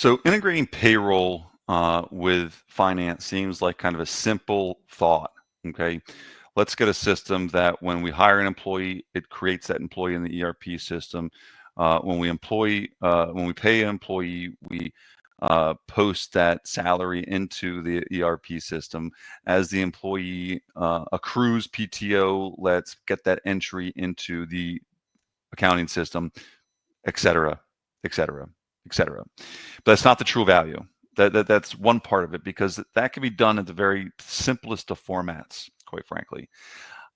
So integrating payroll with finance seems like kind of a simple thought. Okay, let's get a system that when we hire an employee, it creates that employee in the ERP system. When we pay an employee, we post that salary into the ERP system. As the employee accrues PTO, let's get that entry into the accounting system, et cetera, et cetera, et cetera. But that's not the true value. That's one part of it, because that can be done at the very simplest of formats, quite frankly.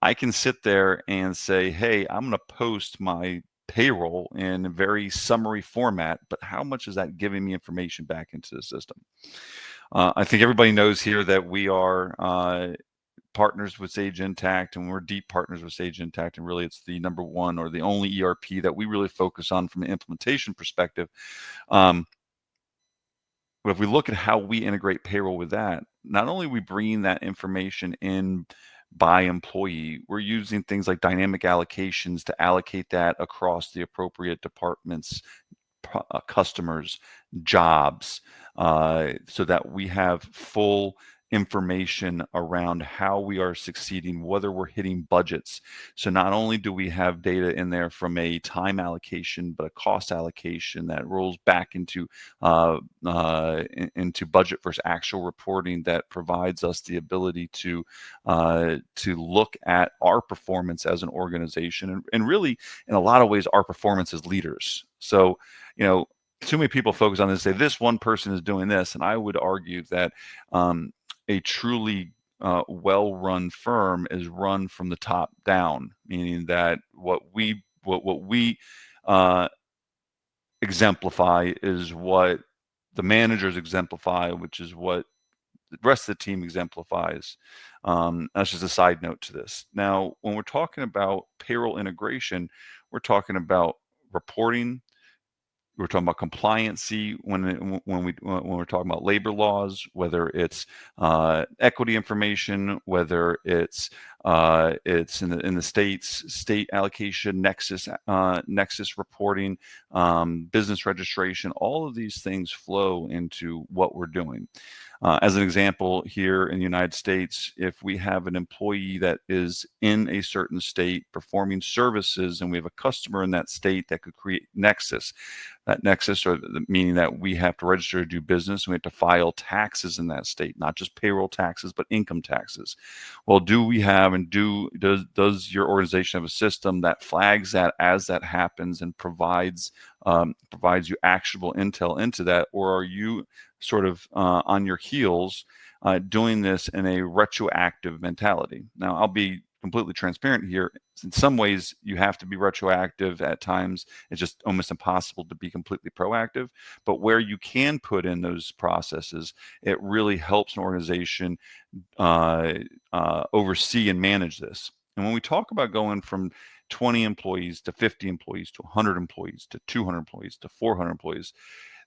I can sit there and say, hey, I'm going to post my payroll in a very summary format, but how much is that giving me information back into the system? I think everybody knows here that we are partners with Sage Intacct, and we're deep partners with Sage Intacct, and really it's the number one or the only ERP that we really focus on from an implementation perspective. But if we look at how we integrate payroll with that, not only are we bringing that information in by employee, we're using things like dynamic allocations to allocate that across the appropriate departments, customers, jobs, so that we have full information around how we are succeeding, whether we're hitting budgets. So not only do we have data in there from a time allocation, but a cost allocation that rolls back into budget versus actual reporting, that provides us the ability to look at our performance as an organization, and really, in a lot of ways, our performance as leaders. So, too many people focus on this, say this one person is doing this, and I would argue that a truly well-run firm is run from the top down, meaning that what we exemplify is what the managers exemplify, which is what the rest of the team exemplifies. That's just a side note to this. Now, when we're talking about payroll integration, we're talking about reporting. We're talking about compliancy when we're talking about labor laws, whether it's equity information, whether it's in the state allocation, nexus reporting, business registration. All of these things flow into what we're doing. As an example, here in the United States, if we have an employee that is in a certain state performing services, and we have a customer in that state that could create nexus, or meaning that we have to register to do business, and we have to file taxes in that state, not just payroll taxes, but income taxes. Well, does your organization have a system that flags that as that happens and provides you actionable intel into that, or are you sort of on your heels doing this in a retroactive mentality? Now, I'll be completely transparent here. In some ways, you have to be retroactive. At times, it's just almost impossible to be completely proactive. But where you can put in those processes, it really helps an organization oversee and manage this. And when we talk about going from 20 employees to 50 employees to 100 employees to 200 employees to 400 employees,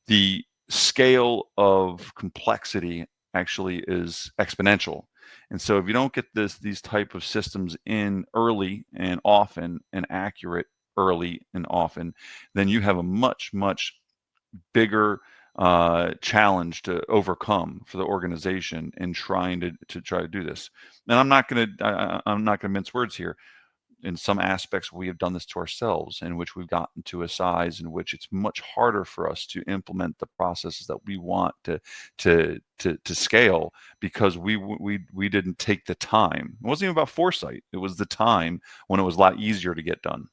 the scale of complexity actually is exponential. And so if you don't get these type of systems in early and often, and accurate early and often, then you have a much, much bigger challenge to overcome for the organization in trying to do this. And I'm not going to mince words here. In some aspects, we have done this to ourselves, in which we've gotten to a size in which it's much harder for us to implement the processes that we want to scale, because we didn't take the time. It wasn't even about foresight. It was the time when it was a lot easier to get done.